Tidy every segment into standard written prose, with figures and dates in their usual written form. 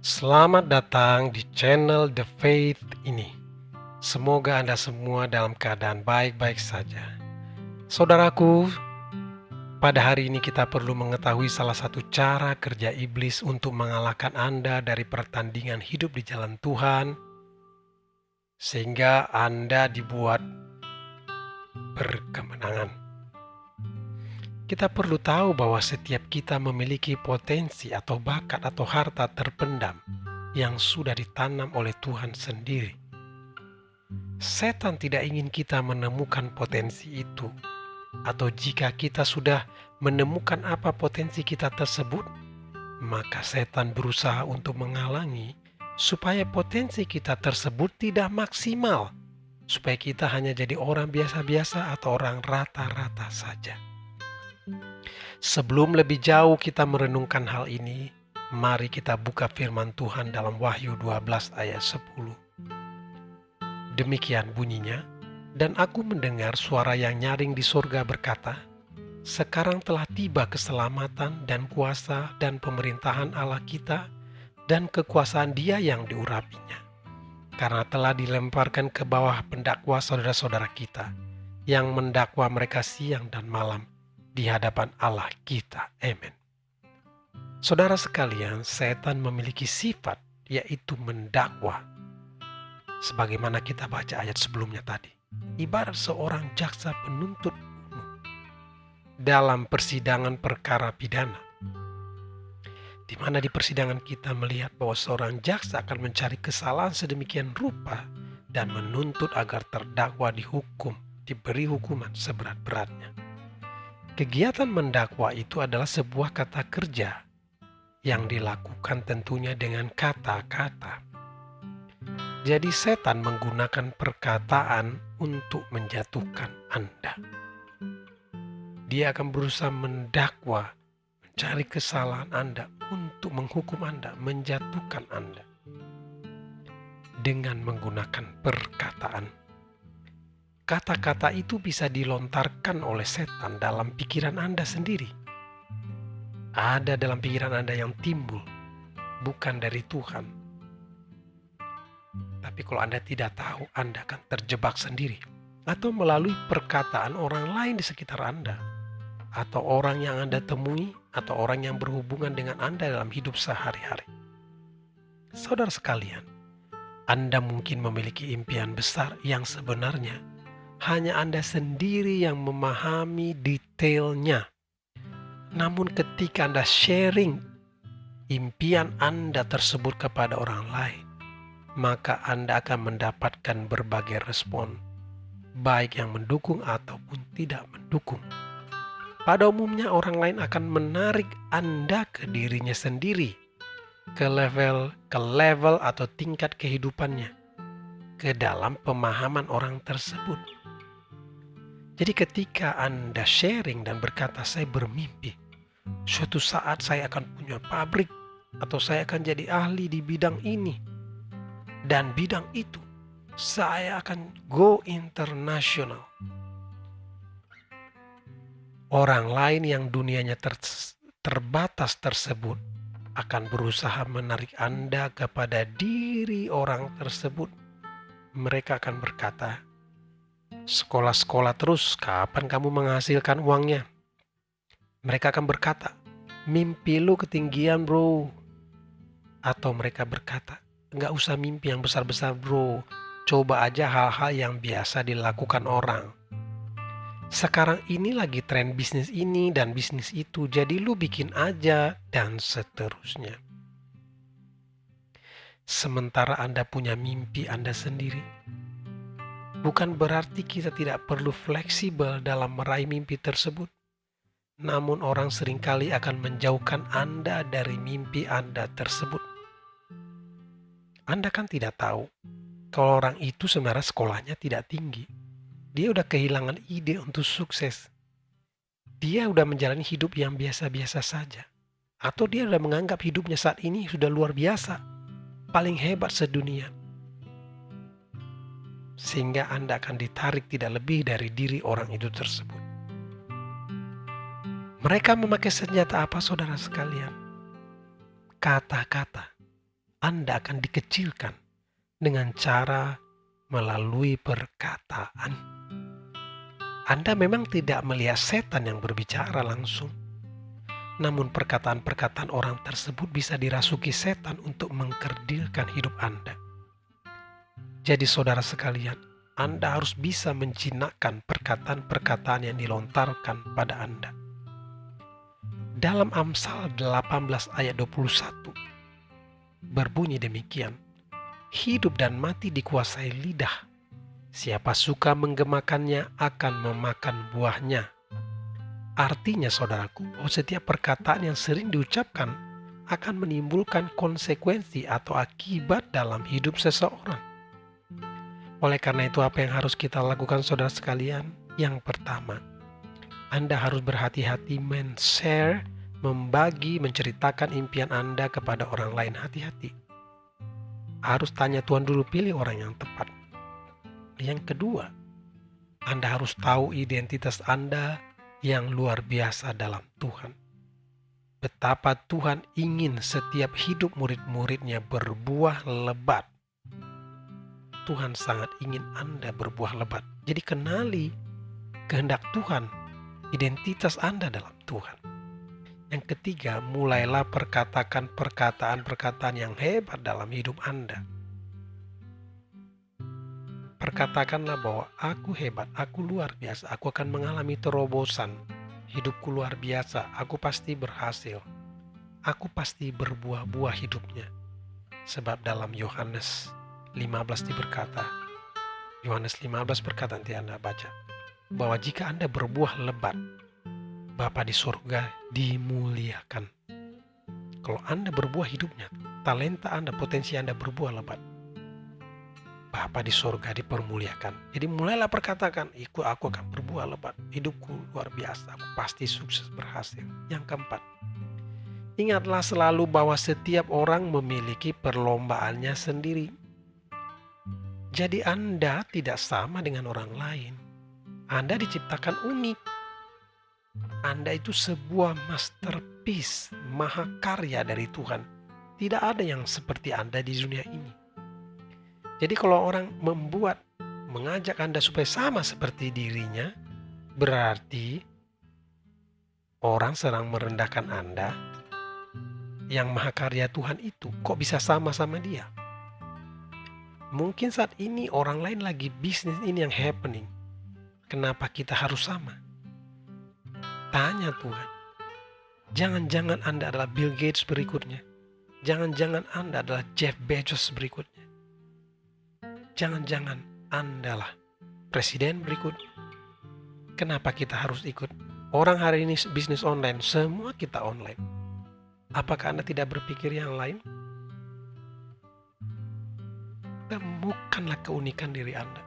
Selamat datang di channel The Faith ini. Semoga Anda semua dalam keadaan baik-baik saja. Saudaraku, pada hari ini kita perlu mengetahui salah satu cara kerja iblis untuk mengalahkan Anda dari pertandingan hidup di jalan Tuhan, sehingga Anda dibuat berkemenangan. Kita perlu tahu bahwa setiap kita memiliki potensi atau bakat atau harta terpendam yang sudah ditanam oleh Tuhan sendiri. Setan tidak ingin kita menemukan potensi itu, atau jika kita sudah menemukan apa potensi kita tersebut, maka setan berusaha untuk menghalangi supaya potensi kita tersebut tidak maksimal, supaya kita hanya jadi orang biasa-biasa atau orang rata-rata saja. Sebelum lebih jauh kita merenungkan hal ini, mari kita buka firman Tuhan dalam Wahyu 12 ayat 10. Demikian bunyinya, dan aku mendengar suara yang nyaring di sorga berkata, sekarang telah tiba keselamatan dan kuasa dan pemerintahan Allah kita dan kekuasaan Dia yang diurapinya. Karena telah dilemparkan ke bawah pendakwa saudara-saudara kita, yang mendakwa mereka siang dan malam di hadapan Allah kita. Amin. Saudara sekalian, setan memiliki sifat yaitu mendakwa. Sebagaimana kita baca ayat sebelumnya tadi, ibarat seorang jaksa penuntut umum dalam persidangan perkara pidana, di mana di persidangan kita melihat bahwa seorang jaksa akan mencari kesalahan sedemikian rupa dan menuntut agar terdakwa dihukum, diberi hukuman seberat-beratnya. Kegiatan mendakwa itu adalah sebuah kata kerja yang dilakukan tentunya dengan kata-kata. Jadi setan menggunakan perkataan untuk menjatuhkan Anda. Dia akan berusaha mendakwa, mencari kesalahan Anda untuk menghukum Anda, menjatuhkan Anda dengan menggunakan perkataan. Kata-kata itu bisa dilontarkan oleh setan dalam pikiran Anda sendiri. Ada dalam pikiran Anda yang timbul, bukan dari Tuhan. Tapi kalau Anda tidak tahu, Anda akan terjebak sendiri. Atau melalui perkataan orang lain di sekitar Anda. Atau orang yang Anda temui, atau orang yang berhubungan dengan Anda dalam hidup sehari-hari. Saudara sekalian, Anda mungkin memiliki impian besar yang sebenarnya hanya Anda sendiri yang memahami detailnya. Namun ketika Anda sharing impian Anda tersebut kepada orang lain, maka Anda akan mendapatkan berbagai respon, baik yang mendukung ataupun tidak mendukung. Pada umumnya orang lain akan menarik Anda ke dirinya sendiri, ke level atau tingkat kehidupannya, ke dalam pemahaman orang tersebut. Jadi ketika Anda sharing dan berkata, saya bermimpi, suatu saat saya akan punya pabrik, atau saya akan jadi ahli di bidang ini, dan bidang itu, saya akan go international. Orang lain yang dunianya terbatas tersebut akan berusaha menarik Anda kepada diri orang tersebut. Mereka akan berkata, sekolah-sekolah terus, kapan kamu menghasilkan uangnya? Mereka akan berkata, mimpi lu ketinggian bro. Atau mereka berkata, nggak usah mimpi yang besar-besar bro, coba aja hal-hal yang biasa dilakukan orang. Sekarang ini lagi tren bisnis ini dan bisnis itu, jadi lu bikin aja, dan seterusnya. Sementara Anda punya mimpi Anda sendiri, bukan berarti kita tidak perlu fleksibel dalam meraih mimpi tersebut. Namun orang seringkali akan menjauhkan Anda dari mimpi Anda tersebut. Anda kan tidak tahu kalau orang itu sebenarnya sekolahnya tidak tinggi. Dia udah kehilangan ide untuk sukses. Dia udah menjalani hidup yang biasa-biasa saja. Atau dia udah menganggap hidupnya saat ini sudah luar biasa, paling hebat sedunia. Sehingga Anda akan ditarik tidak lebih dari diri orang itu tersebut. Mereka memakai senjata apa, saudara sekalian? Kata-kata. Anda akan dikecilkan dengan cara melalui perkataan. Anda memang tidak melihat setan yang berbicara langsung, namun perkataan-perkataan orang tersebut bisa dirasuki setan untuk mengkerdilkan hidup Anda. Jadi saudara sekalian, Anda harus bisa menjinakkan perkataan-perkataan yang dilontarkan pada Anda. Dalam Amsal 18 ayat 21 berbunyi demikian, hidup dan mati dikuasai lidah. Siapa suka menggemakannya akan memakan buahnya. Artinya saudaraku, bahwa setiap perkataan yang sering diucapkan akan menimbulkan konsekuensi atau akibat dalam hidup seseorang. Oleh karena itu, apa yang harus kita lakukan saudara sekalian? Yang pertama, Anda harus berhati-hati men-share, membagi, menceritakan impian Anda kepada orang lain. Hati-hati. Harus tanya Tuhan dulu, pilih orang yang tepat. Yang kedua, Anda harus tahu identitas Anda yang luar biasa dalam Tuhan. Betapa Tuhan ingin setiap hidup murid-muridnya berbuah lebat. Tuhan sangat ingin Anda berbuah lebat. Jadi kenali kehendak Tuhan, identitas Anda dalam Tuhan. Yang ketiga, mulailah perkatakan perkataan-perkataan yang hebat dalam hidup Anda. Perkatakanlah bahwa aku hebat, aku luar biasa, aku akan mengalami terobosan, hidupku luar biasa, aku pasti berhasil, aku pasti berbuah-buah hidupnya. Sebab dalam Yohanes 15 berkata, Yohanes 15 berkata, nanti Anda baca, bahwa jika Anda berbuah lebat, Bapa di surga dimuliakan. Kalau Anda berbuah hidupnya, talenta Anda, potensi Anda berbuah lebat, Bapa di surga dipermuliakan. Jadi mulailah perkatakan, aku akan berbuah lebat, hidupku luar biasa, aku pasti sukses berhasil. Yang keempat, ingatlah selalu bahwa setiap orang memiliki perlombaannya sendiri. Jadi Anda tidak sama dengan orang lain. Anda diciptakan unik. Anda itu sebuah masterpiece, mahakarya dari Tuhan. Tidak ada yang seperti Anda di dunia ini. Jadi kalau orang mengajak Anda supaya sama seperti dirinya, berarti orang sedang merendahkan Anda. Yang mahakarya Tuhan itu kok bisa sama dia? Mungkin saat ini orang lain lagi bisnis ini yang happening. Kenapa kita harus sama? Tanya Tuhan. Jangan-jangan Anda adalah Bill Gates berikutnya. Jangan-jangan Anda adalah Jeff Bezos berikutnya. Jangan-jangan Anda lah presiden berikutnya. Kenapa kita harus ikut? Orang hari ini bisnis online, semua kita online. Apakah Anda tidak berpikir yang lain? Temukanlah keunikan diri Anda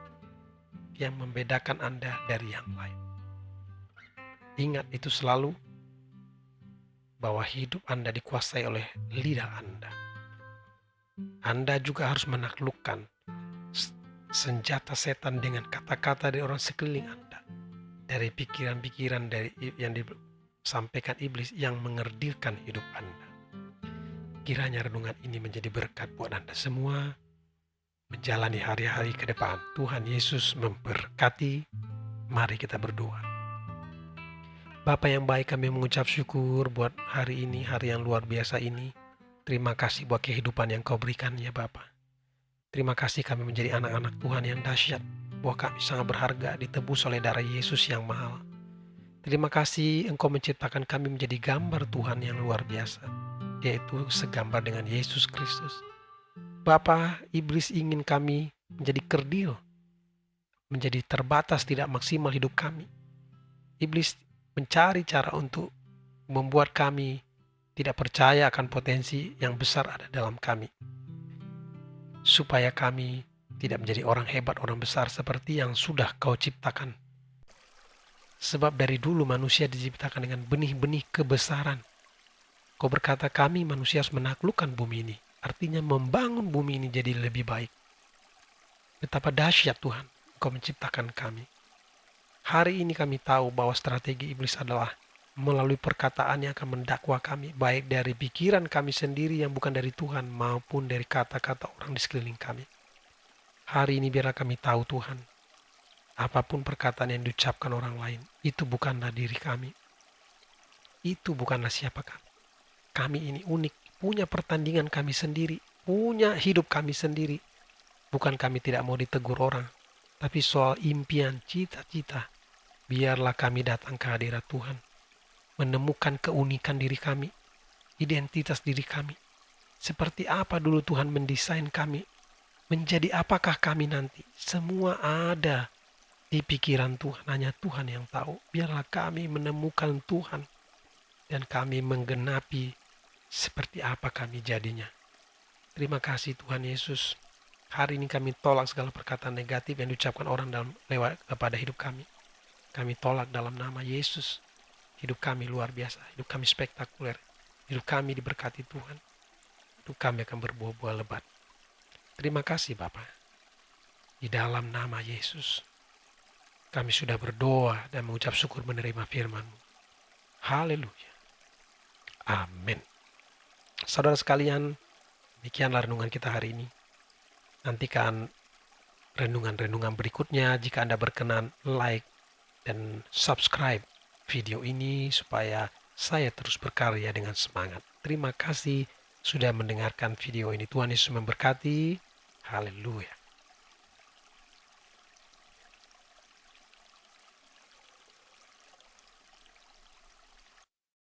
yang membedakan Anda dari yang lain. Ingat itu selalu, bahwa hidup Anda dikuasai oleh lidah Anda. Anda juga harus menaklukkan senjata setan dengan kata-kata dari orang sekeliling Anda, dari pikiran-pikiran yang disampaikan iblis yang mengerdilkan hidup Anda. Kiranya renungan ini menjadi berkat buat Anda semua menjalani hari-hari ke depan. Tuhan Yesus memberkati. Mari kita berdoa. Bapa yang baik, kami mengucap syukur buat hari ini, hari yang luar biasa ini. Terima kasih buat kehidupan yang Kau berikan ya Bapa. Terima kasih kami menjadi anak-anak Tuhan yang dahsyat, bahwa kami sangat berharga ditebus oleh darah Yesus yang mahal. Terima kasih Engkau menciptakan kami menjadi gambar Tuhan yang luar biasa, yaitu segambar dengan Yesus Kristus. Bapa, iblis ingin kami menjadi kerdil, menjadi terbatas, tidak maksimal hidup kami. Iblis mencari cara untuk membuat kami tidak percaya akan potensi yang besar ada dalam kami, supaya kami tidak menjadi orang hebat, orang besar seperti yang sudah Kau ciptakan. Sebab dari dulu manusia diciptakan dengan benih-benih kebesaran. Kau berkata kami manusia harus menaklukkan bumi ini. Artinya membangun bumi ini jadi lebih baik. Betapa dahsyat Tuhan Kau menciptakan kami. Hari ini kami tahu bahwa strategi iblis adalah melalui perkataan yang akan mendakwa kami, baik dari pikiran kami sendiri yang bukan dari Tuhan, maupun dari kata-kata orang di sekeliling kami. Hari ini biarlah kami tahu Tuhan, apapun perkataan yang diucapkan orang lain, itu bukanlah diri kami. Itu bukanlah siapa kami. Kami ini unik, punya pertandingan kami sendiri, punya hidup kami sendiri. Bukan kami tidak mau ditegur orang, tapi soal impian, cita-cita. Biarlah kami datang ke hadirat Tuhan, menemukan keunikan diri kami, identitas diri kami. Seperti apa dulu Tuhan mendesain kami, menjadi apakah kami nanti. Semua ada di pikiran Tuhan, hanya Tuhan yang tahu. Biarlah kami menemukan Tuhan, dan kami menggenapi seperti apa kami jadinya. Terima kasih Tuhan Yesus. Hari ini kami tolak segala perkataan negatif yang diucapkan orang lewat kepada hidup kami. Kami tolak dalam nama Yesus. Hidup kami luar biasa, hidup kami spektakuler. Hidup kami diberkati Tuhan. Hidup kami akan berbuah-buah lebat. Terima kasih Bapa. Di dalam nama Yesus, kami sudah berdoa dan mengucap syukur menerima firman-Mu. Haleluya. Amin. Saudara sekalian, demikianlah renungan kita hari ini. Nantikan renungan-renungan berikutnya. Jika Anda berkenan, like dan subscribe video ini supaya saya terus berkarya dengan semangat. Terima kasih sudah mendengarkan video ini. Tuhan Yesus memberkati. Haleluya.